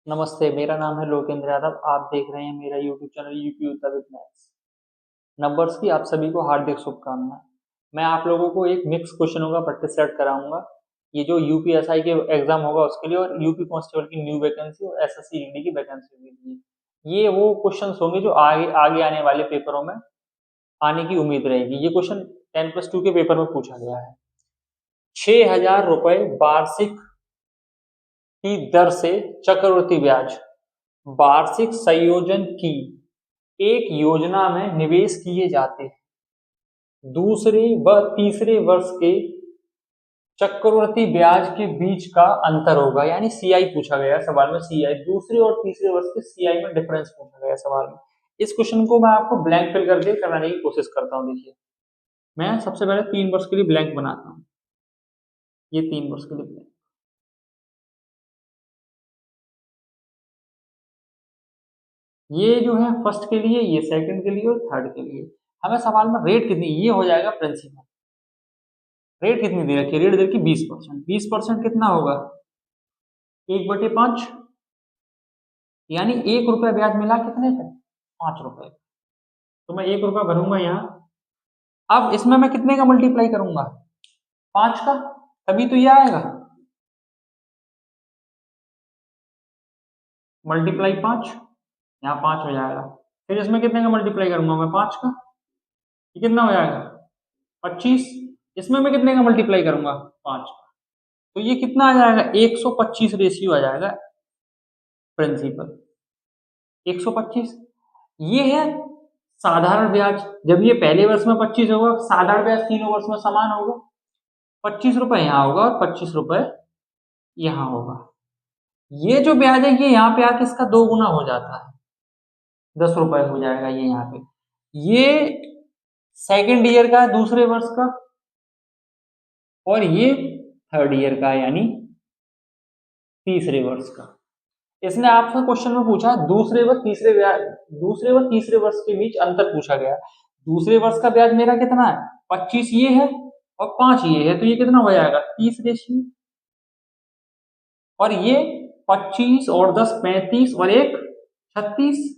नमस्ते, मेरा नाम है लोकेंद्र यादव। आप देख रहे हैं मेरा YouTube channel UP Uttar with maths. Numbers की आप सभी को हार्दिक शुभकामनाएं। मैं आप लोगों को एक मिक्स क्वेश्चनों का प्रैक्टिस सेट कराऊंगा। ये जो यूपीएसआई के एग्जाम होगा उसके लिए, और यूपी कांस्टेबल की न्यू वैकेंसी और एसएससी ईडी की वैकेंसी के लिए ये वो क्वेश्चन होंगे जो आगे आगे आने वाले पेपरों में आने की उम्मीद रहेगी। ये क्वेश्चन 10+2 के पेपर में पूछा गया है। 6,000 रुपए वार्षिक की दर से चक्रवृद्धि ब्याज वार्षिक संयोजन की एक योजना में निवेश किए जाते हैं। दूसरे व तीसरे वर्ष के चक्रवृद्धि ब्याज के बीच का अंतर होगा, यानी सीआई पूछा गया सवाल में। सीआई दूसरे और तीसरे वर्ष के सीआई में डिफरेंस पूछा गया सवाल में। इस क्वेश्चन को मैं आपको ब्लैंक फिल करके कराने की कोशिश करता हूं। देखिए, मैं सबसे पहले 3 वर्ष के लिए ब्लैंक बनाता हूं। ये 3 वर्ष के लिए ब्लैंक। ये जो है फर्स्ट के लिए, ये सेकंड के लिए और थर्ड के लिए। हमें सवाल में रेट कितनी, ये हो जाएगा प्रिंसिपल। रेट कितनी दे रखी है? रेट दे रखी 20%। 20% कितना होगा? 1/5, यानी 1 रुपया ब्याज मिला कितने पे? 5 रुपए। तो मैं 1 रुपया भरूंगा यहाँ। अब इसमें मैं कितने का मल्टीप्लाई करूंगा? 5 का, तभी तो ये आएगा। मल्टीप्लाई 5, यहाँ 5 हो जाएगा। फिर इसमें कितने का मल्टीप्लाई करूंगा मैं? 5 का। ये कितना हो जाएगा? 25। इसमें मैं कितने का मल्टीप्लाई करूंगा? 5 का। तो ये कितना आ जाएगा? 125 रेशियो आ जाएगा प्रिंसिपल। 125। ये है साधारण ब्याज। जब ये पहले वर्ष में 25 होगा, साधारण ब्याज तीनों वर्ष में समान होगा। 25 रुपए यहाँ होगा और 25 रुपए यहाँ होगा। ये जो ब्याज है ये यहाँ पे आके इसका 2 गुना हो जाता है, 10 रुपए हो जाएगा ये यहाँ पे। ये सेकेंड ईयर का है, दूसरे वर्ष का, और ये थर्ड ईयर का है, यानी तीसरे वर्ष का। इसने आपसे क्वेश्चन में पूछा दूसरे व तीसरे वर्ष के बीच अंतर पूछा गया। दूसरे वर्ष का ब्याज मेरा कितना है? 25 ये है और 5 ये है, तो ये कितना हो जाएगा? 30 रेशियो। और ये 25 और 10 35 और 1 36।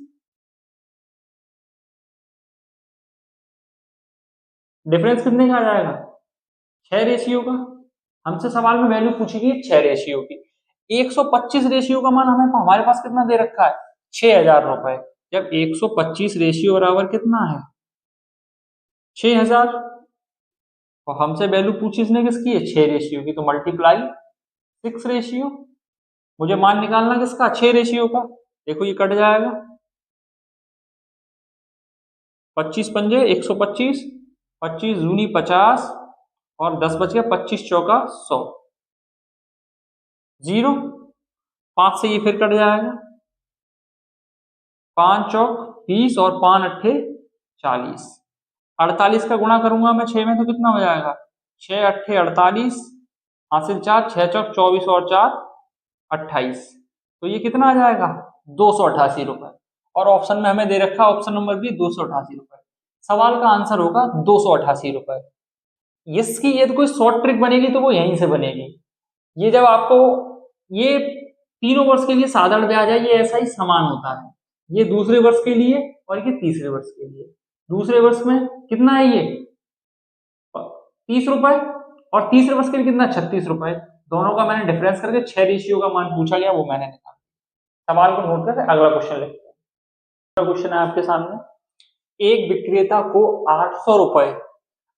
डिफरेंस कितने का आ जाएगा? 6 रेशियो का। हमसे सवाल में वैल्यू पूछी गई 6 रेशियो की। 125 रेशियो का मान हमारे पास कितना दे रखा है? 6,000 रुपए। जब 125 रेशियो बराबर कितना है? 6,000। और हमसे वैल्यू पूछी इसने किसकी है? 6 रेशियो की, तो मल्टीप्लाई 6 रेशियो। मुझे मान निकालना किसका? 6 रेशियो का। देखो ये कट जाएगा, 25 पंजे 125, 25 दूनी 50 और 10 बच गया, 25 चौका 100, 0। 5 से ये फिर कट जाएगा, 5 चौक 20 और 5 अट्ठे 40। 48 का गुणा करूंगा मैं 6 में तो कितना हो जाएगा? 6 अट्ठे 48, हासिल 4, 6 चौक 24 और 4 28। तो ये कितना आ जाएगा? 288 रुपए। और ऑप्शन में हमें दे रखा है, ऑप्शन नंबर बी, 288 रुपए। सवाल का आंसर होगा 288 रुपए। इसकी यदि कोई शॉर्ट ट्रिक बनेगी तो वो यहीं से बनेगी। ये जब आपको, ये तीनों वर्ष के लिए साधारण ब्याज है, ये ऐसा ही समान होता है। ये दूसरे वर्ष के लिए और ये तीसरे वर्ष के लिए। दूसरे वर्ष में कितना है? ये 30 रुपए, और तीसरे वर्ष के लिए कितना? 36 रुपए। दोनों का मैंने डिफरेंस करके 6 रेशियो का मान पूछा गया, वो मैंने निकाला। सवाल को नोट करके अगला क्वेश्चन लेते हैं। अगला क्वेश्चन है आपके सामने। एक विक्रेता को 800 रुपए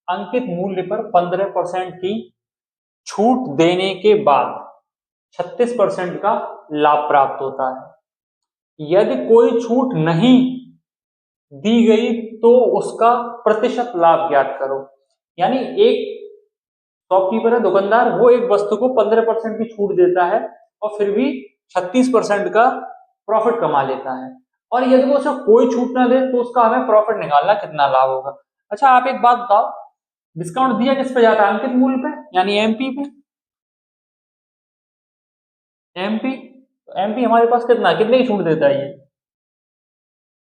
अंकित मूल्य पर 15% की छूट देने के बाद 36% का लाभ प्राप्त होता है। यदि कोई छूट नहीं दी गई तो उसका प्रतिशत लाभ ज्ञात करो। यानी एक शॉपकीपर है, दुकानदार, वो एक वस्तु को 15% की छूट देता है और फिर भी 36% का प्रॉफिट कमा लेता है। और यदि वो उसे कोई छूट ना दे तो उसका हमें प्रॉफिट निकालना, कितना लाभ होगा। अच्छा, आप एक बात बताओ, डिस्काउंट दिया किस पे जाता है? अंकित मूल्य पे, यानी एमपी पे। एमपी, एमपी हमारे पास कितना, कितने की छूट देता है? ये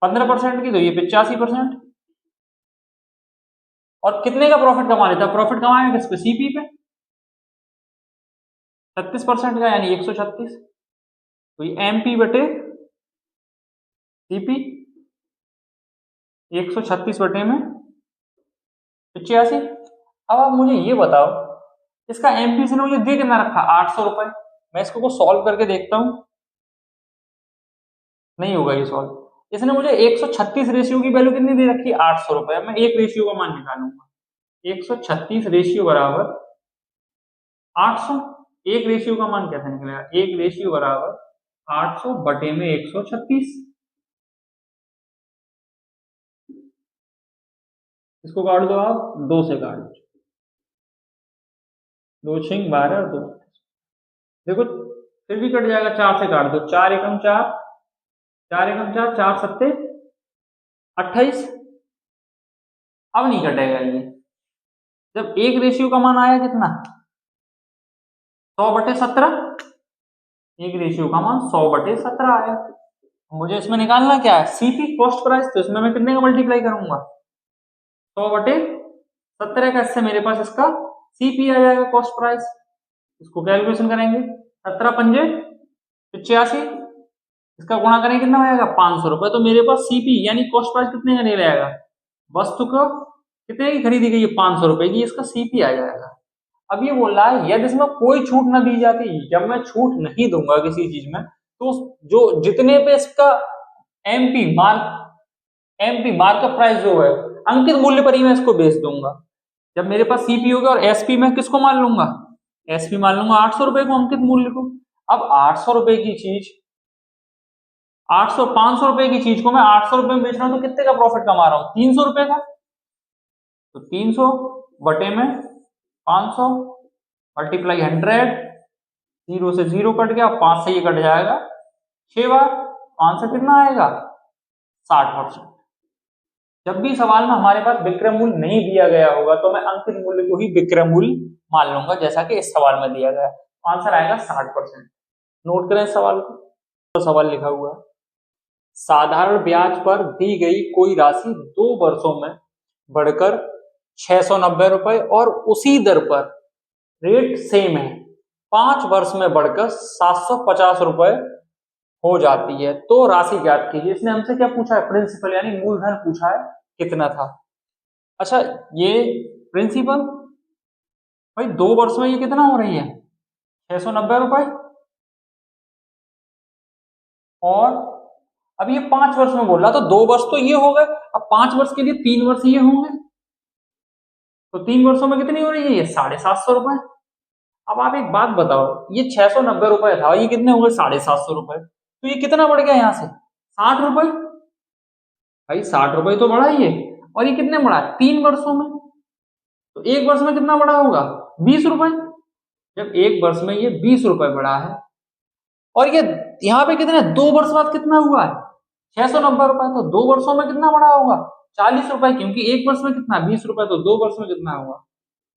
15% की, तो ये 85%। और कितने का प्रॉफिट कमा लेता है? प्रॉफिट कमाएगा किस पे? सीपी पे, 36% का, यानी 136। तो ये MP बटे CP 136 बटे में 85। अब आप मुझे ये बताओ, इसका MPC ने मुझे दे कितना रखा, 800 रुपए। मैं इसको सॉल्व करके देखता हूं, नहीं होगा ये सॉल्व। इसने मुझे 136 रेशियो की वैल्यू कितनी दे रखी, 800 रुपए। मैं एक रेशियो का मान निकालूंगा, 136 रेशियो बराबर 800। एक रेशियो का मान कैसे निकलेगा, एक रेशियो बराबर 800 बटे में 136। इसको काट दो आप, 2 से काट दो, 2 छिंग 12 और 2 देखो फिर भी कट जाएगा। 4 से काट दो, 4 एकम 4, 4 एकम 4, 4 सत्ते 28। अब नहीं कटेगा ये। जब एक रेशियो का मान आया कितना, 100 बटे 17, एक रेशियो का मान 100 बटे 17 आया। मुझे इसमें निकालना क्या है, CP कॉस्ट प्राइस। तो इसमें मैं कितने का मल्टीप्लाई करूंगा, 100 बटे 17 का, इससे मेरे पास इसका CP आ जाएगा कॉस्ट प्राइस। इसको कैलकुलेशन करेंगे, 17 पंजे 85, इसका गुणा करेंगे कितना हो जाएगा, 500 रुपए। तो मेरे पास CP यानी कॉस्ट प्राइस कितने का निकल आएगा, वस्तु को कितने की खरीदी गई है, 500 रुपए की, इसका CP आ जाएगा। अब ये बोल रहा है यदि इसमें कोई छूट ना दी जाती, जब मैं छूट नहीं दूंगा किसी चीज में, तो जो जितने पे इसका MP मार्कअप प्राइस जो है, अंकित मूल्य पर ही मैं इसको बेच दूंगा। जब मेरे पास CP होगा और SP में किसको मान लूंगा, SP मान लूंगा 800 रुपए को, अंकित मूल्य को। अब 800 रुपए की चीज, 500 रुपए की चीज को मैं 800 रुपए में बेच रहा हूं, तो कितने का प्रॉफिट कमा रहा हूं, 300 रुपए का। तो 300 बटे में 500 मल्टीप्लाई 100, 0 से 0 कट गया, 5 से ये कट जाएगा 6 बार, 5 से कितना आएगा, 60%। जब भी सवाल में हमारे पास विक्रय मूल्य नहीं दिया गया होगा, तो मैं अंकित मूल्य को ही विक्रय मूल्य मान लूंगा, जैसा कि इस सवाल में दिया गया। आंसर आएगा 60%। नोट करें इस सवाल को, तो सवाल लिखा हुआ है, साधारण ब्याज पर दी गई कोई राशि 2 वर्षों में बढ़कर 690 रुपए और उसी दर पर रेट सेम है 5 वर्ष में बढ़कर 750 रुपए हो जाती है, तो राशि ज्ञात कीजिए। इसने हमसे क्या पूछा है, प्रिंसिपल यानी मूलधन पूछा है, कितना था। अच्छा ये प्रिंसिपल भाई 2 वर्ष में ये कितना हो रही है, 690 रुपए, और अब ये 5 वर्ष में बोल रहा, तो 2 वर्ष तो ये हो गए, अब 5 वर्ष के लिए 3 वर्ष ये होंगे, तो 3 वर्षों में कितनी हो रही है, ये 750 रुपए। अब आप एक बात बताओ, ये 690 रुपए था, ये कितने हो गए 750 रुपए, तो ये कितना बढ़ गया यहां से, 60 रुपए। भाई 60 रुपए तो बढ़ा ही है, और ये कितने बढ़ा, 3 वर्षों में। तो 1 वर्ष में कितना बढ़ा होगा, 20 रुपए। जब 1 वर्ष में ये 20 रुपए बढ़ा है, और ये यहाँ पे कितने 2 वर्ष बाद कितना हुआ है, 690 रुपए, तो 2 वर्षों में कितना बढ़ा होगा, 40 रुपए, क्योंकि 1 वर्ष में कितना 20 रुपए, तो 2 वर्ष में कितना हुआ,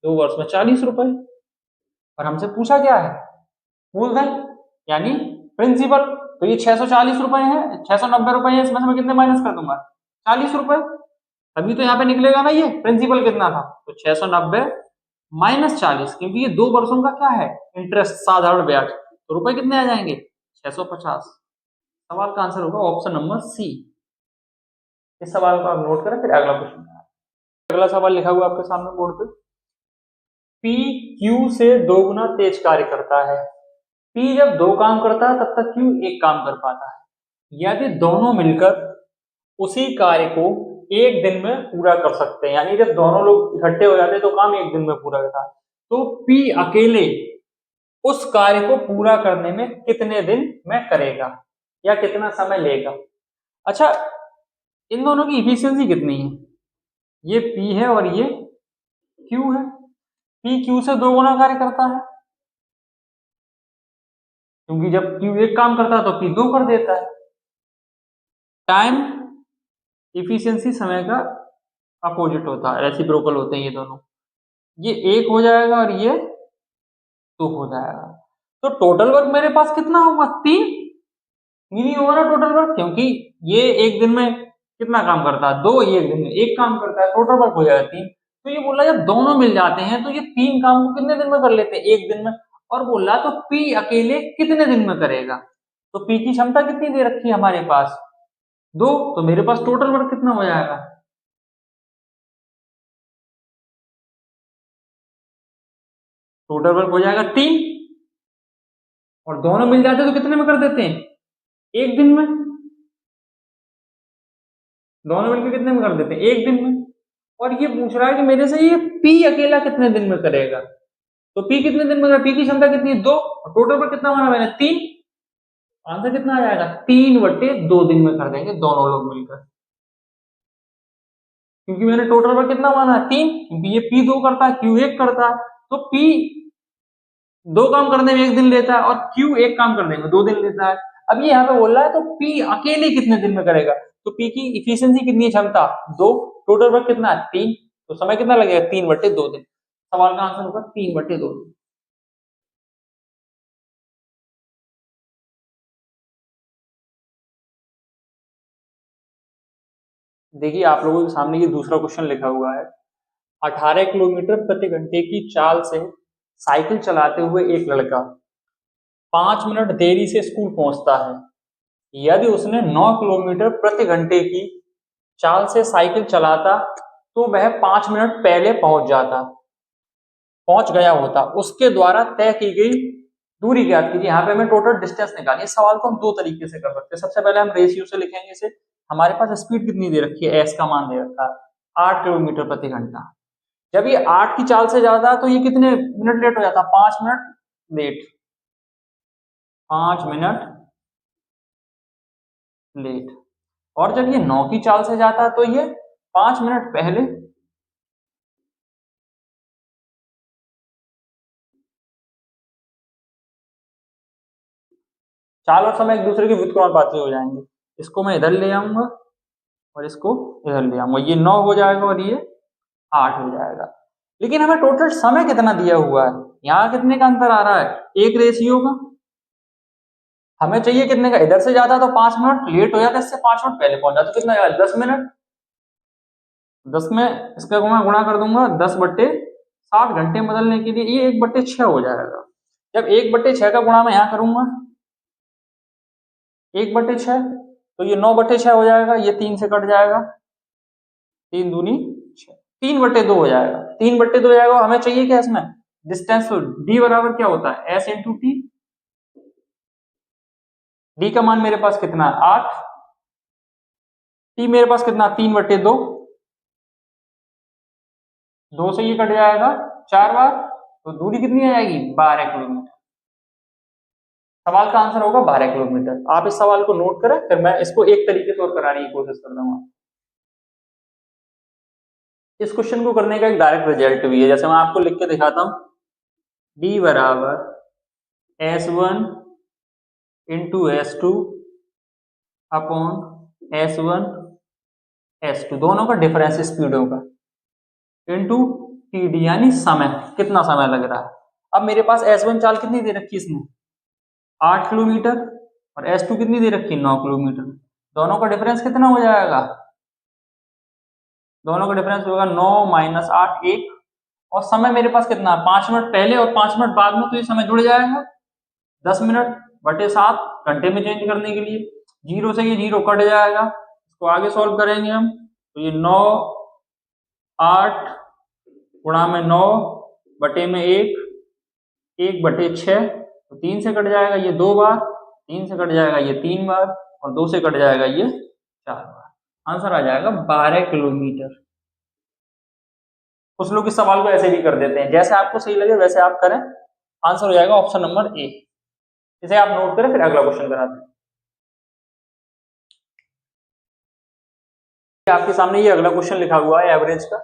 2 वर्ष में 40 रुपए। और हमसे पूछा क्या है, मूलधन यानी प्रिंसिपल। तो ये 640 रुपए है, 690 रुपए है, इसमें से मैं कितने माइनस कर दूंगा, 40 रुपए, तभी तो यहाँ पे निकलेगा ना ये प्रिंसिपल कितना था। तो 690 माइनस 40, क्योंकि ये 2 वर्षों का क्या है, इंटरेस्ट साधारण ब्याज, तो रुपए कितने आ जाएंगे, 650। सवाल का आंसर होगा ऑप्शन नंबर सी। इस सवाल को आप नोट करें, फिर अगला क्वेश्चन। अगला सवाल लिखा हुआ आपके सामने बोर्ड पे, P Q से 2 गुना तेज कार्य करता है। P जब 2 काम करता है तब तक Q 1 काम कर पाता है। यदि दोनों मिलकर उसी कार्य को 1 दिन में पूरा कर सकते हैं, यानी जब दोनों लोग इकट्ठे हो जाते हैं तो काम 1 दिन में पूरा करता है, तो P अकेले उस कार्य को पूरा करने में कितने दिन में करेगा या कितना समय लेगा। अच्छा इन दोनों की इफिशियंसी कितनी है, ये P है और ये Q है। P Q से 2 गुना कार्य करता है, क्योंकि जब Q 1 काम करता है तो P 2 कर देता है। टाइम इफिशियंसी समय का अपोजिट होता है, रेसिप्रोकल होते हैं ये दोनों, ये 1 हो जाएगा और ये 2 हो जाएगा। तो टोटल वर्क मेरे पास कितना होगा, 3 ही होगा ना टोटल वर्क, क्योंकि ये 1 दिन में कितना काम करता है, 2, ये 1 दिन में 1 काम करता है, टोटल वर्क हो जाएगा 3। तो ये बोल रहा है जब दोनों मिल जाते हैं तो ये 3 काम को कितने दिन में कर लेते हैं, 1 दिन में। और बोल रहा है तो P अकेले कितने दिन में करेगा, तो पी की क्षमता कितनी दे रखी है हमारे पास 2, तो मेरे पास टोटल वर्क कितना हो जाएगा, टोटल वर्क हो जाएगा 3, और दोनों मिल जाते तो कितने में कर देते हैं, एक दिन में, दोनों मिलकर कितने में कर देते हैं, एक दिन में। और ये पूछ रहा है कि मेरे से ये पी अकेला कितने दिन में करेगा, तो पी कितने दिन में करेगा, पी की क्षमता कितनी है 2, और टोटल वर्क कितना माना मैंने 3, आंसर कितना आ जाएगा 3/2 दिन में कर देंगे दोनों लोग मिलकर, क्योंकि मैंने टोटल वर्क कितना माना है 3, क्योंकि ये पी 2 करता है, क्यू 1 करता है, तो पी 2 काम करने में 1 दिन लेता है और क्यू 1 काम करने में 2 दिन लेता है। अब ये यहाँ पे बोल रहा है तो पी अकेले कितने दिन में करेगा, तो पी की इफिशियंसी कितनी है, क्षमता 2, टोटल वर्क कितना है 3, तो समय कितना लगेगा 3/2 दिन। सवाल का आंसर होगा 3/2 दिन। देखिए आप लोगों के सामने ये दूसरा क्वेश्चन लिखा हुआ है, 18 किलोमीटर प्रति घंटे की चाल से साइकिल चलाते हुए एक लड़का 5 मिनट देरी से स्कूल पहुंचता है। यदि उसने 9 किलोमीटर प्रति घंटे की चाल से साइकिल चलाता तो वह 5 मिनट पहले पहुंच गया होता। उसके द्वारा तय की गई दूरी ज्ञात कीजिए। यहाँ पे हमें टोटल डिस्टेंस निकालिए। इस सवाल को हम 2 तरीके से कर सकते हैं। सबसे पहले हम रेशियो से लिखेंगे इसे। हमारे पास स्पीड कितनी दे रखी है, एस का मान दे रखा है 8 किलोमीटर प्रति घंटा। जब ये 8 की चाल से ज्यादा है तो ये कितने मिनट लेट हो जाता, 5 मिनट लेट, 5 मिनट लेट। और जब ये 9 की चाल से जाता है तो ये 5 मिनट पहले, चाल और समय एक दूसरे के व्युत्क्रमानुपाती हो जाएंगे। इसको मैं इधर ले आऊंगा और इसको इधर ले आऊंगा, ये 9 हो जाएगा और ये 8 हो जाएगा। लेकिन हमें टोटल समय कितना दिया हुआ है, यहाँ कितने का अंतर आ रहा है, एक रेशियो का। हमें चाहिए कितने का, इधर से ज्यादा तो 5 मिनट लेट हो जाता है, इससे 5 मिनट पहले पहुंच जाता, तो कितना आएगा 10 मिनट। 10 में इसका मैं गुणा कर दूंगा, 10/60 घंटे बदलने के लिए ये 1/6 हो जाएगा। जब 1/6 का गुणा मैं यहाँ करूंगा 1/6, तो ये 9/6 हो जाएगा, ये 3 से कट जाएगा, 3 दूनी 6, 3/2 हो जाएगा। 3/2 हो जाएगा। हमें चाहिए क्या इसमें, डिस्टेंस। तो डी बराबर क्या होता है, एस इंटू टी। डी का मान मेरे पास कितना है 8, टी मेरे पास कितना 3/2, 2 से ये कट जाएगा 4 बार, तो दूरी कितनी आ जाएगी 12 किलोमीटर। सवाल का आंसर होगा 12 किलोमीटर। आप इस सवाल को नोट करें, फिर मैं इसको एक तरीके से और कराने की कोशिश कर रहा हूँ। इस क्वेश्चन को करने का एक डायरेक्ट रिजल्ट भी है, जैसे मैं आपको लिख के दिखाता हूं। डी बराबर S1 into S2 upon S1 S2, दोनों का डिफरेंस स्पीडों का, इंटू टीडी यानी समय, कितना समय लग रहा है। अब मेरे पास S1 चाल कितनी दे रखी है इसमें 8 किलोमीटर, और S2 कितनी दे रखी है 9 किलोमीटर। दोनों का डिफरेंस कितना हो जाएगा, दोनों का डिफरेंस होगा 9 - 8 1, और समय मेरे पास कितना है 5 मिनट पहले और 5 मिनट बाद में, तो ये समय जुड़ जाएगा 10 मिनट बटे 7 घंटे में चेंज करने के लिए। 0 से ये 0 कट जाएगा, इसको आगे सॉल्व करेंगे हम, तो ये 9 8 गुणा में 9 बटे में 1, 1/6, तो 3 से कट जाएगा ये 2 बार, 3 से कट जाएगा ये 3 बार, और 2 से कट जाएगा ये 4 बार। आंसर आ जाएगा 12 किलोमीटर। कुछ लोग इस सवाल को ऐसे भी कर देते हैं, जैसे आपको सही लगे वैसे आप करें। आंसर हो जाएगा ऑप्शन नंबर ए। इसे आप नोट करें, फिर अगला क्वेश्चन कराते हैं। आपके सामने ये अगला क्वेश्चन लिखा हुआ है एवरेज का।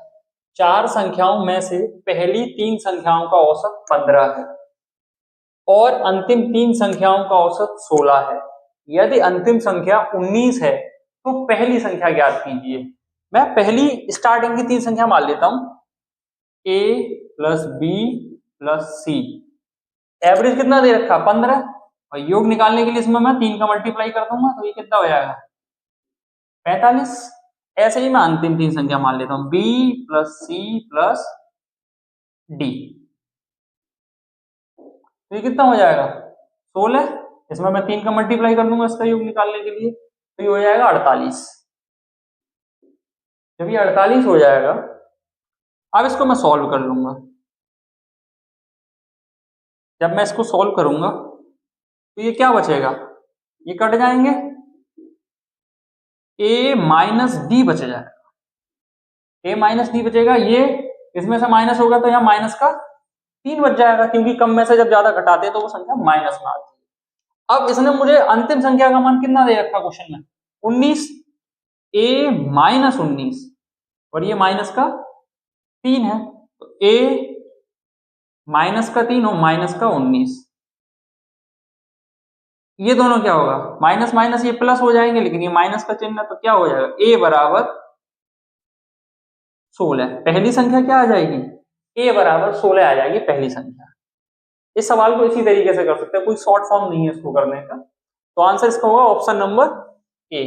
4 संख्याओं में से पहली 3 संख्याओं का औसत 15 है और अंतिम 3 संख्याओं का औसत 16 है। यदि अंतिम संख्या 19 है तो पहली संख्या ज्ञात कीजिए। मैं पहली स्टार्टिंग की 3 संख्या मान लेता हूं, a plus B plus C. Average कितना दे रखा 15, और योग निकालने के लिए इसमें मैं 3 का मल्टीप्लाई कर दूंगा, तो ये कितना हो जाएगा 45। ऐसे ही मैं अंतिम 3 संख्या मान लेता हूं, b plus C plus D, तो ये कितना हो जाएगा 16। इसमें मैं 3 का मल्टीप्लाई कर दूंगा इसका योग निकालने के लिए, तो ये हो जाएगा 48। जब ये 48 हो जाएगा, अब इसको मैं सॉल्व कर लूंगा। जब मैं इसको सॉल्व करूंगा तो ये क्या बचेगा, ये कट जाएंगे, a माइनस डी बच जाएगा, a माइनस डी बचेगा, ये इसमें से माइनस होगा तो यहाँ माइनस का 3 बच जाएगा, क्योंकि कम में से जब ज्यादा घटाते हैं तो वो संख्या माइनस में आती है। अब इसने मुझे अंतिम संख्या का मान कितना दे रखा क्वेश्चन में, 19, a माइनस 19, और ये माइनस का 3 है, तो a माइनस का 3 और माइनस का 19, ये दोनों क्या होगा, माइनस माइनस ये प्लस हो जाएंगे, लेकिन ये माइनस का चिन्ह है तो क्या हो जाएगा, a बराबर 16। पहली संख्या क्या आ जाएगी, a बराबर 16 आ जाएगी पहली संख्या। इस सवाल को इसी तरीके से कर सकते हैं, कोई शॉर्ट फॉर्म नहीं है इसको करने का, तो आंसर इसका होगा ऑप्शन नंबर ए।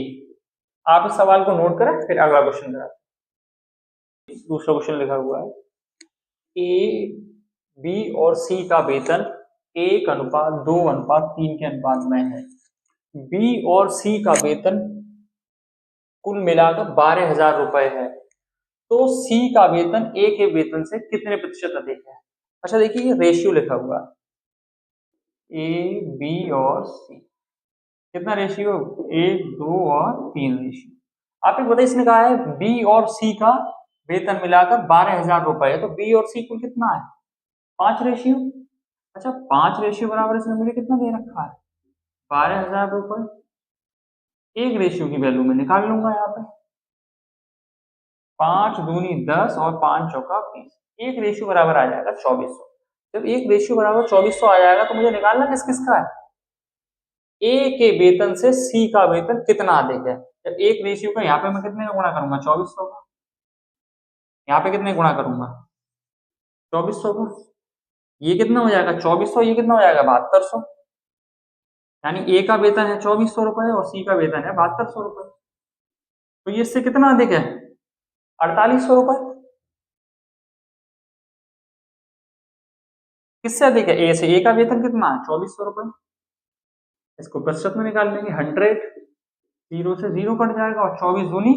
आप इस सवाल को नोट करें, फिर अगला क्वेश्चन करें। दूसरा क्वेश्चन लिखा हुआ है, ए बी और सी का वेतन 1:2:3 के अनुपात में है। बी और सी का वेतन कुल मिलाकर 12,000 रुपए है, तो सी का वेतन ए के वेतन से कितने प्रतिशत अधिक है। अच्छा देखिए, ये रेशियो लिखा हुआ है, ए बी और सी, कितना रेशियो, 1, 2 और 3 रेशियो। आप एक बताइए, इसने कहा है बी और सी का वेतन मिलाकर 12,000 रुपए है, तो बी और सी कुल कितना है, 5 रेशियो। अच्छा 5 रेशियो बराबर इसने मुझे कितना दे रखा है, 12,000 रुपए। एक रेशियो की वैल्यू मैं निकाल लूंगा यहाँ पे, 5 दूनी 10 और 5 चौका 20, एक रेशियो बराबर आ जाएगा 2400। जब एक रेशियो बराबर 2400 आ जाएगा तो मुझे निकालना किस किसका है, ए के वेतन से सी का वेतन कितना अधिक है। जब एक रेशियो का यहाँ पे मैं कितने का गुणा करूंगा, 2400 का, यहाँ पे कितने गुणा करूंगा, 2400 का, ये कितना हो जाएगा 2400, ये कितना हो जाएगा 7200, यानी ए का वेतन है 2400 रुपए और सी का वेतन है 7200 रुपए, तो ये इससे कितना अधिक है, 4800 रुपए। किससे अधिक है, ए से, ए का वेतन कितना है 2400 रुपए। इसको प्रतिशत में निकाल लेंगे, 100, 0 से 0 कट जाएगा और 24 दूनी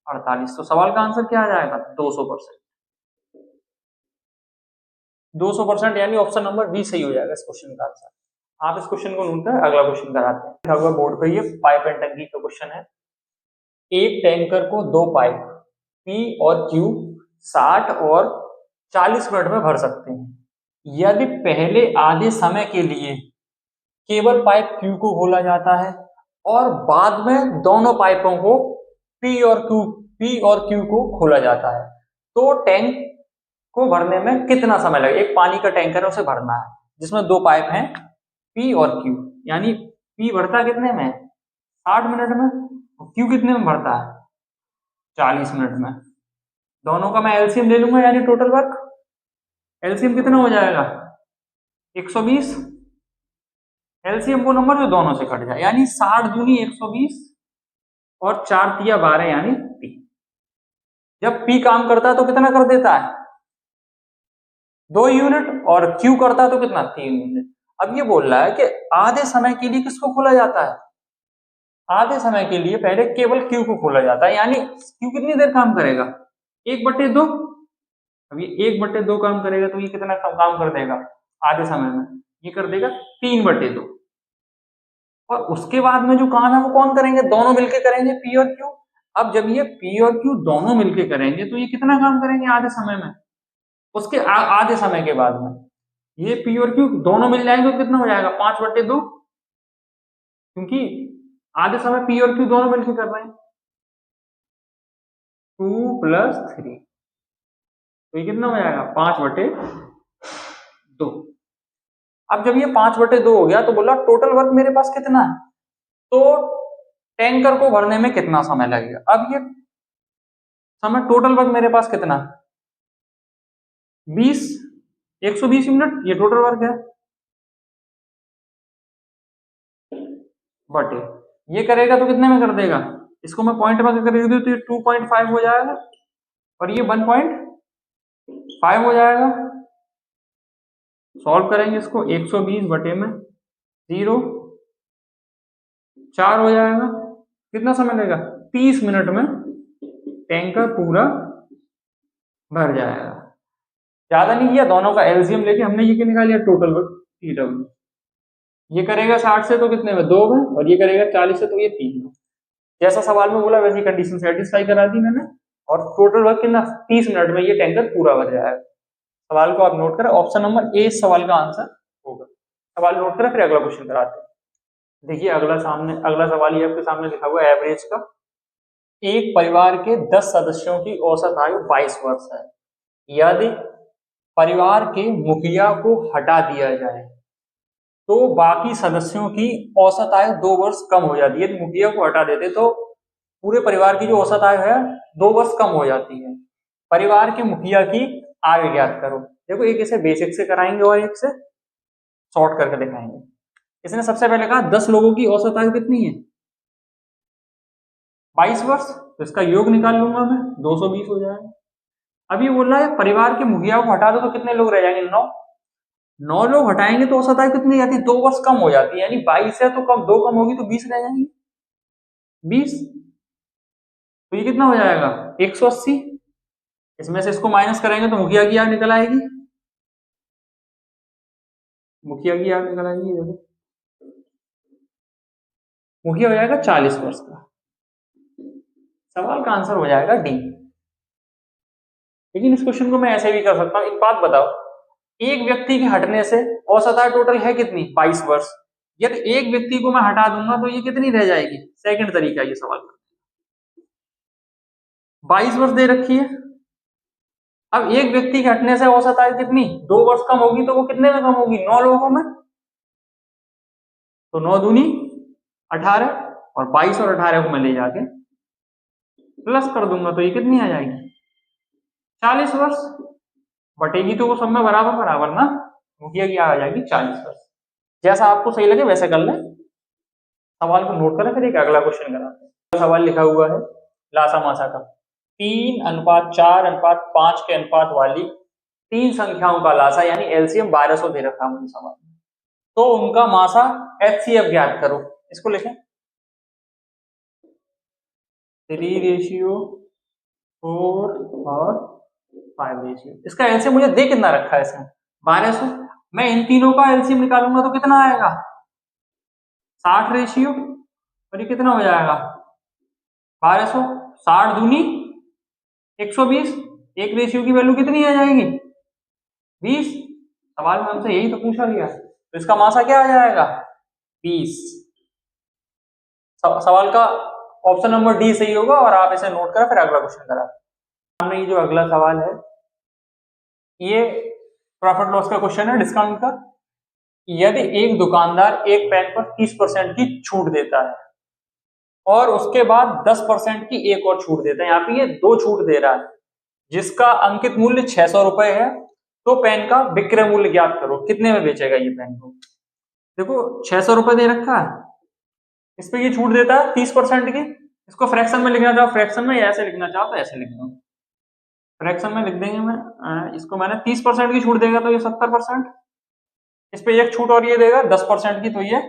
48, तो सवाल का आंसर क्या आ जाएगा, 200%। 200%, यानी ऑप्शन नंबर बी सही हो जाएगा इस क्वेश्चन का आंसर। आप इस क्वेश्चन को नोट कर अगला क्वेश्चन कराते हैं। लिखा हुआ बोर्ड पे, ये पाइप एंड टंकी का क्वेश्चन है। एक टैंकर को 2 पाइप पी और क्यू 60 और 40 मिनट में भर सकते हैं। यदि पहले आधे समय के लिए केवल पाइप क्यू को खोला जाता है और बाद में दोनों पाइपों को पी और क्यू को खोला जाता है, तो टैंक को भरने में कितना समय लगेगा। एक पानी का टैंकर है, उसे भरना है, जिसमें 2 पाइप हैं पी और क्यू, यानी पी भरता कितने में, 60 मिनट में, क्यू कितने में भरता है, 40 मिनट में। दोनों का मैं एलसीएम ले लूंगा, यानी टोटल वर्क, एलसीएम कितना हो जाएगा 120, एलसीएम वो नंबर जो दोनों से कट जाए, यानी 60 दूनी 120 और 4 तिया 12, यानी पी। जब पी काम करता है तो कितना कर देता है, 2 यूनिट, और क्यू करता है तो कितना, 3 यूनिट। अब ये बोल रहा है कि आधे समय के लिए किसको खोला जाता है, आधे समय के लिए पहले केवल क्यू को खोला जाता है, यानी क्यू कितनी देर काम करेगा, 1/2। अब ये 1/2 काम करेगा, तो ये कितना काम कर देगा आधे समय में, ये कर देगा 3/2। और उसके बाद में जो काम है वो कौन करेंगे, दोनों मिलके करेंगे, पी और क्यू। अब जब ये पी और क्यू दोनों मिलके करेंगे तो ये कितना काम करेंगे आधे समय में, उसके आधे समय के बाद में ये पी और क्यू दोनों मिल जाएंगे तो कितना हो जाएगा, 5/2, क्योंकि आधे समय पी और क्यू दोनों मिलकर कर रहे हैं, 2 + 3, तो ये कितना हो जाएगा 5/2। अब जब ये 5/2 हो गया तो बोला टोटल वर्क मेरे पास कितना है, तो टैंकर को भरने में कितना समय लगेगा। अब ये समय टोटल वर्क मेरे पास कितना, 20, 120 मिनट, ये टोटल वर्क है, बटे ये करेगा तो कितने में कर देगा, इसको मैं पॉइंट में कर दूं तो ये 2.5 हो जाएगा और ये 1.5 हो जाएगा। सॉल्व करेंगे इसको, 120 बटे में 0 4 हो जाएगा। कितना समय लगेगा? 30 मिनट में टैंकर पूरा भर जाएगा। ज्यादा नहीं किया, दोनों का एलसीएम लेके हमने ये निकाल लिया टोटल वर्क TW। ये करेगा 60 से तो कितने में? 2 में, और ये करेगा 40 से तो ये 3 में। जैसा सवाल में बोला वैसी कंडीशन सेटिस्फाई करा दी मैंने, और टोटल वर्क कितना? 30 मिनट में ये टैंकर पूरा भर जाएगा। सवाल को आप नोट करें, ऑप्शन नंबर ए इस सवाल का आंसर होगा। सवाल नोट करें, फिर अगला क्वेश्चन कराते हैं। देखिए अगला सवाल ये आपके सामने लिखा हुआ है एवरेज का। एक परिवार के 10 सदस्यों की औसत आयु 22 वर्ष है। यदि परिवार के मुखिया को हटा दिया जाए तो बाकी सदस्यों की औसत आयु 2 वर्ष कम हो जाती है। यदि मुखिया को हटा देते तो पूरे परिवार की जो औसत आयु है 2 वर्ष कम हो जाती है। परिवार के मुखिया की आयु ज्ञात करो। देखो एक इसे बेसिक से कराएंगे और एक से शॉर्ट करके दिखाएंगे। इसने सबसे पहले कहा 10 लोगों की औसत आयु कितनी है? 22 वर्ष। तो इसका योग निकाल लूंगा मैं, 220 हो जाएगा। अभी बोल रहा है परिवार के मुखिया को हटा दो तो कितने लोग रह जाएंगे? 9 लोग हटाएंगे तो औसत आयु कितनी जाती है? 2 वर्ष कम हो जाती है। यानी 22 है तो कम 2 कम होगी तो 20 रह जाएंगे। 20 तो ये कितना हो जाएगा? 180। इसमें से इसको माइनस करेंगे तो मुखिया की आयु निकल आएगी। मुखिया की आयु निकल आएगी, देखो मुखिया हो जाएगा 40 वर्ष का। सवाल का आंसर हो जाएगा डी। लेकिन इस क्वेश्चन को मैं ऐसे भी कर सकता हूं। एक बात बताओ, एक व्यक्ति के हटने से औसत आयु टोटल है कितनी? 22 वर्ष। यदि एक व्यक्ति को मैं हटा दूंगा तो ये कितनी रह जाएगी? सेकंड तरीका ये सवाल का। 22 वर्ष दे रखी है। अब एक व्यक्ति के हटने से औसत आयु कितनी? 2 वर्ष कम होगी। तो वो कितने में कम होगी? 9 लोगों में। तो 9 दूनी 18, और 22 और 18 को मैं ले जाके प्लस कर दूंगा तो ये कितनी आ जाएगी? 40 वर्ष। बटेगी तो वो सब में बराबर बराबर ना। मुखिया की आ जाएगी 40 वर्ष। जैसा आपको सही लगे वैसे कर लें। सवाल को नोट करें, फिर एक अगला क्वेश्चन कराते हैं। सवाल लिखा हुआ है लासा मासा का। 3:4:5 के अनुपात वाली 3 संख्याओं का लासा यानी एलसीएम 1200 दे रखा है मुझे सवाल में। तो उनका मासा HCF ज्ञात करो। इसको लिखें 3:4 और 5। इसका एलसीएम मुझे दे कितना रखा है इसमें? 1200। मैं इन तीनों का एलसीएम निकालूंगा तो कितना आएगा? 60 और ये कितना हो जाएगा? 1200। 60 दूनी 120। एक रेशियो की वैल्यू कितनी आ जाएगी? 20। सवाल में हमसे यही तो पूछा गया, तो इसका मासा क्या आ जाएगा? 20। सवाल का ऑप्शन नंबर डी सही होगा, और आप इसे नोट करें, फिर अगला क्वेश्चन करा। हमने ये जो अगला सवाल है ये प्रॉफिट लॉस का क्वेश्चन है, डिस्काउंट का। यदि एक दुकानदार एक पेन पर 30% की छूट देता है और उसके बाद 10% की एक और छूट देता है, यहाँ पे ये 2 छूट दे रहा है, जिसका अंकित मूल्य 600 रुपए है, तो पेन का विक्रय मूल्य ज्ञात करो। कितने में बेचेगा ये पेन को? देखो 600 रुपए दे रखा है, इस पे ये छूट देता है 30% की। इसको फ्रैक्शन में लिखना चाहो फ्रैक्शन में, या ऐसे लिखना चाहो तो ऐसे लिख दो। फ्रैक्शन में लिख देंगे मैं इसको, मैंने 30% की छूट देगा तो ये 70%, इस पे एक छूट और ये देगा 10% की, तो ये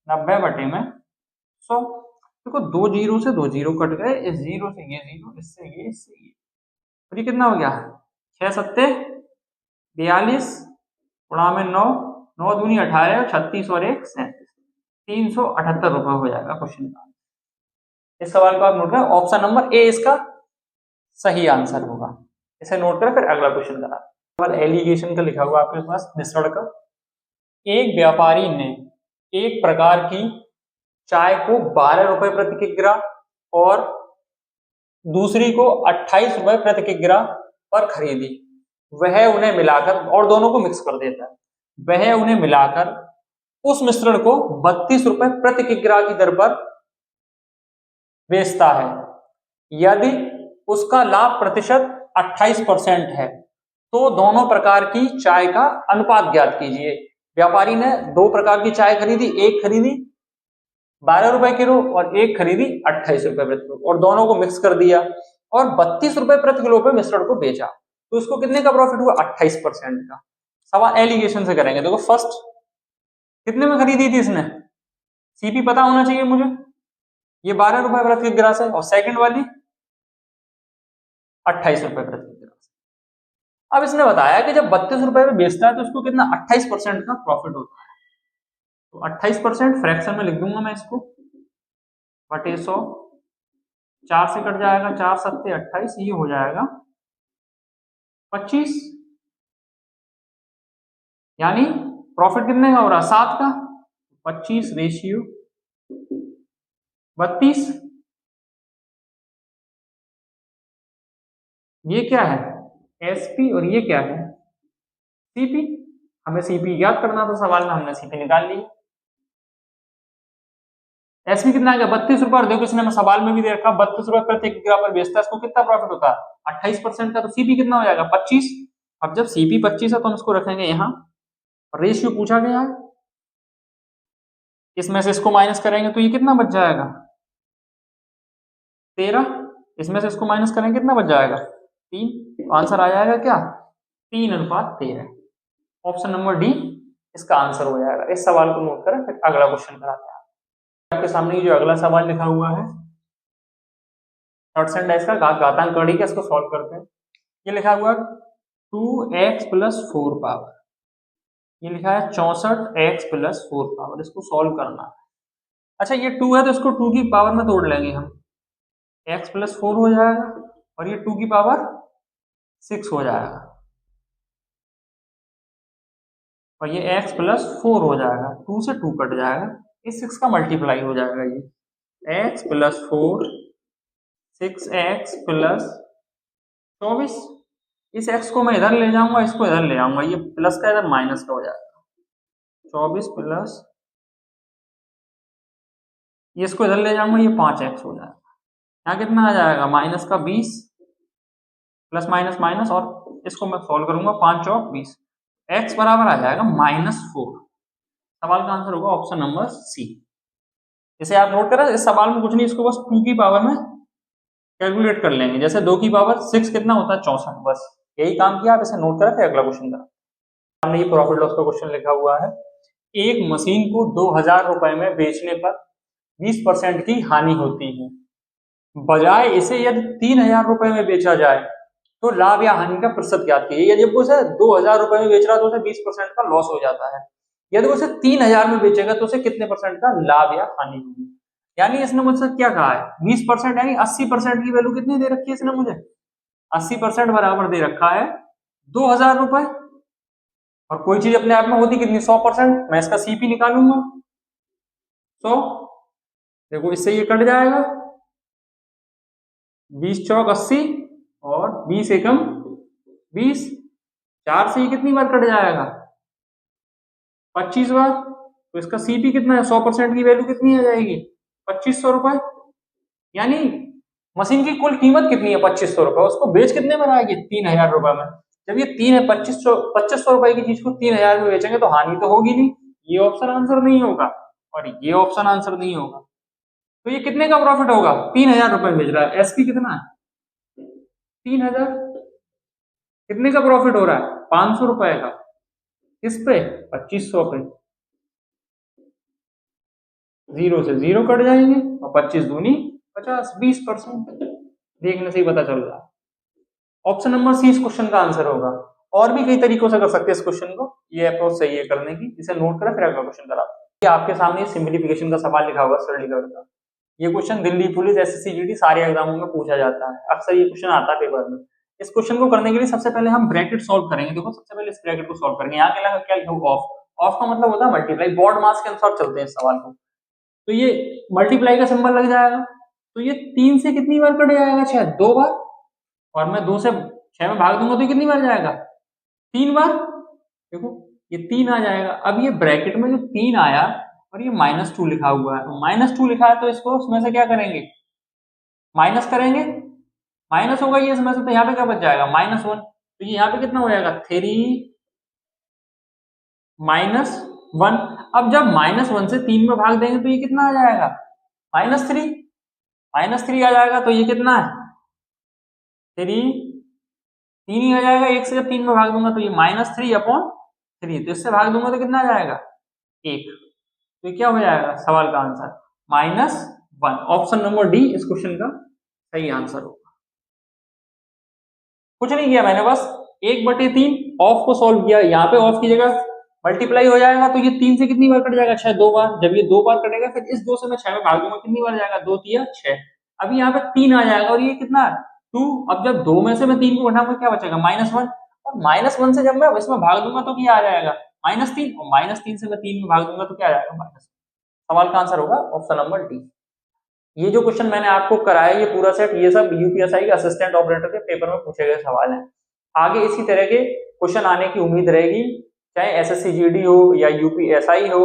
90/100। देखो 2 जीरो से 2 जीरो कट गए, इस जीरो से ये जीरो, इससे ये, इससे ये, तो ये कितना हो गया? 6 सत्ते 42 गुणा में 9, 9 दूनी 18, 36 और 1 37, 378 रुपए हो जाएगा क्वेश्चन का। इस सवाल को आप नोट करें, ऑप्शन नंबर ए इसका सही आंसर होगा। इसे नोट करें, फिर अगला क्वेश्चन करा। सवाल एलिगेशन का लिखा हुआ आपके पास, मिश्रण का। एक व्यापारी ने एक प्रकार की चाय को 12 रुपए प्रति किग्रा और दूसरी को 28 रुपए प्रति किग्रा पर खरीदी। वह उन्हें मिलाकर, और दोनों को मिक्स कर देता है, वह उन्हें मिलाकर उस मिश्रण को 32 रुपए प्रति किग्रा की दर पर बेचता है। यदि उसका लाभ प्रतिशत 28% है तो दोनों प्रकार की चाय का अनुपात ज्ञात कीजिए। व्यापारी ने 2 प्रकार की चाय खरीदी, एक खरीदी 12 रुपए किलो और एक खरीदी 28 रुपए प्रति किलो, और दोनों को मिक्स कर दिया और 32 रुपए प्रति किलो पे मिश्रण को बेचा। तो इसको कितने का प्रॉफिट हुआ? 28% का। सवाल एलिगेशन से करेंगे। देखो फर्स्ट कितने में खरीदी थी इसने? सीपी पता होना चाहिए मुझे, ये 12 रुपए प्रति ग्रास है, और सेकंड वाली 28 रुपए प्रति ग्रास। अब इसने बताया कि जब 32 रुपए में बेचता है तो उसको कितना 28% का प्रॉफिट होता है। तो 28% फ्रैक्शन में लिख दूंगा मैं इसको, बटे 100, 4 से कट जाएगा, 4 सत्ते 28, ये हो जाएगा 25, यानी प्रॉफिट कितने का हो रहा है 7 का, 25 रेशियो 32। ये क्या है एसपी और ये क्या है सीपी, हमें सीपी याद करना था सवाल में, हमने सीपी निकाल ली। एसपी कितना आ गया 32 रुपए, और देखो इसने मैं सवाल में भी दे रखा 32 रुपए प्रति किलोग्राम पर बेचता है, इसको कितना प्रॉफिट होता है 28% का, तो सीपी कितना हो जाएगा 25। अब जब सीपी 25 है तो हम इसको रखेंगे यहाँ, रेशियो पूछा गया है, इसमें से इसको माइनस करेंगे तो ये कितना बच जाएगा 13, इसमें से इसको माइनस करेंगे कितना बच जाएगा 3, तो आंसर आ जाएगा क्या 3:13। ऑप्शन नंबर डी इसका आंसर हो जाएगा। इस सवाल को नोट करें, फिर अगला क्वेश्चन कराते हैं। आपके सामने जो अगला सवाल लिखा हुआ है थर्ड सेंटेंस का घातांक कड़ी का, इसको सॉल्व करते हैं। ये लिखा हुआ 2x + 4 पावर, ये लिखा है 64x + 4 पावर, इसको सॉल्व करना है। अच्छा ये 2 है तो इसको 2 की पावर में तोड़ लेंगे हम, x + 4 हो जाएगा, और ये 2 की पावर 6 हो जाएगा, और ये x + 4 हो जाएगा, 2 से 2 कट जाएगा, इस 6 का मल्टीप्लाई हो जाएगा, ये x + 4 6x + 24, इस x को मैं इधर ले जाऊंगा, इसको इधर ले आऊंगा, ये प्लस का इधर माइनस का हो जाएगा, 24 प्लस ये इसको इधर ले जाऊंगा, ये 5x हो जाएगा, यहाँ कितना आ जाएगा माइनस का 20, प्लस माइनस माइनस, और इसको मैं सॉल्व करूंगा 5 चौक 20, x बराबर आ जाएगा -4। सवाल का आंसर होगा ऑप्शन नंबर सी। इसे आप नोट करें, इस सवाल में कुछ नहीं, इसको बस 2 की पावर में कैलकुलेट कर लेंगे, जैसे 2 की पावर 6 कितना होता है 64, बस यही काम किया, आप इसे नोट करें, फिर अगला क्वेश्चन करें। हमने ये प्रॉफिट लॉस का क्वेश्चन लिखा हुआ है, एक मशीन को 2000 रुपए में बेचने पर 20% की हानि होती है, बजाय इसे यदि 3000 रुपए में बेचा जाए तो लाभ या हानि का प्रतिशत ज्ञात कीजिए। यदि वो उसे 2000 रुपए में बेच रहा है तो उसे 20% का लॉस हो जाता है, यदि उसे 3000 में बेचेगा तो उसे कितने % का लाभ या हानि होगी। यानी इसने मुझसे क्या कहा है 20%, यानी 80% की वैल्यू कितनी दे रखी है इसने मुझे, 80% बराबर दे रखा है 2000 रुपए, और कोई चीज अपने आप में होती कितनी 100%, मैं इसका सीपी निकालूंगा 100, देखो इससे ये कट जाएगा 20 चौक 80, और 20 एकम 20, 4 से ये कितनी बार कट जाएगा 25 बार, तो इसका सीपी कितना है 100% की वैल्यू कितनी आ जाएगी 2500 रुपए, यानी मशीन की कुल कीमत कितनी है 2500 रुपए, उसको बेच कितने में आएगी 3000 रुपए में। जब ये 2500 रुपए की चीज को 3000 में बेचेंगे तो हानि तो होगी नहीं, ये ऑप्शन आंसर नहीं होगा, और ये ऑप्शन आंसर नहीं होगा, तो ये कितने का प्रॉफिट होगा 3000 रुपए में बेच रहा है, एसपी कितना है 3000, कितने का प्रॉफिट हो रहा है 500 रुपए का, किस पे 2500 पे, 0 से 0 कट जाएंगे, और 25 दूनी 50, 20%, देखने से ही पता चल रहा है। ऑप्शन नंबर सी इस क्वेश्चन का आंसर होगा। और भी कई तरीकों से कर सकते हैं इस क्वेश्चन को, ये अप्रोच सही है करने की, इसे नोट करें फिर अगला क्वेश्चन कराते हैं। आपके सामने सिंप्लीफिकेशन का सवाल लिखा हुआ सरलीकरण का, ये question Delhi police SSC GD सारे एग्जामों में पूछा जाता है, अक्सर ये क्वेश्चन आता है पेपर में। इस क्वेश्चन को करने के लिए सबसे पहले हम ब्रैकेट सॉल्व करेंगे, देखो सबसे पहले इस ब्रैकेट को सॉल्व करेंगे, यहाँ क्या लिखा होगा ऑफ, ऑफ का मतलब होता है मल्टीप्लाई, बोर्ड मास के अनुसार चलते हैं इस सवाल को, तो ये मल्टीप्लाई का सिंबल लग जाएगा, तो ये 3 से कितनी बार कट जाएगा 6 2 बार, और मैं 2 से 6 में भाग दूंगा तो ये कितनी बार जाएगा 3 बार, देखो ये 3 आ जाएगा। अब ये ब्रैकेट में जो 3 आया और ये -2 लिखा हुआ है, तो -2 लिखा है तो इसको उसमें से क्या करेंगे माइनस करेंगे, माइनस होगा ये इसमें से, तो यहाँ पे क्या बच जाएगा -1, तो ये यहाँ पे कितना हो जाएगा 3 -1। अब जब -1 से 3 में भाग देंगे तो ये कितना आ जाएगा -3, -3 आ जाएगा, तो ये कितना है 3 ही आ जाएगा, 1 से जब 3 में भाग दूंगा तो ये -3/3, तो इससे भाग दूंगा तो कितना आ जाएगा 1, तो ये क्या हो जाएगा सवाल का आंसर -1। ऑप्शन नंबर डी इस क्वेश्चन का सही आंसर होगा। कुछ नहीं किया मैंने, बस 1/3 ऑफ को सॉल्व किया। यहाँ पे ऑफ की जगह मल्टीप्लाई हो जाएगा तो ये 3 से कितनी बार कट जाएगा 6 2 बार। जब ये 2 बार कटेगा फिर इस 2 से मैं 6 में भाग दूंगा, कितनी बार जाएगा 2 3 6। अभी यहाँ पे 3 आ जाएगा और ये कितना 2। अब जब 2 में से मैं 3 को घटाऊंगा क्या बचेगा -1, और -1 से जब मैं इसमें भाग दूंगा तो क्या आ जाएगा -3, और -3 से मैं 3 में भाग दूंगा तो क्या आ जाएगा माइनस। सवाल का आंसर होगा ऑप्शन नंबर डी। ये जो क्वेश्चन मैंने आपको कराया ये पूरा सेट ये सब यूपीएसआई के असिस्टेंट ऑपरेटर के पेपर में पूछे गए सवाल हैं। आगे इसी तरह के क्वेश्चन आने की उम्मीद रहेगी, चाहे एसएससी जीडी हो या यूपीएसआई हो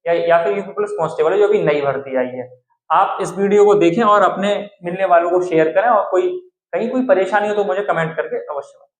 या फिर यूपी पुलिस कांस्टेबल जो अभी नई भर्ती आई है। आप इस वीडियो को देखें और अपने मिलने वालों को शेयर करें, और कहीं कोई परेशानी हो तो मुझे कमेंट करके अवश्य बताएं।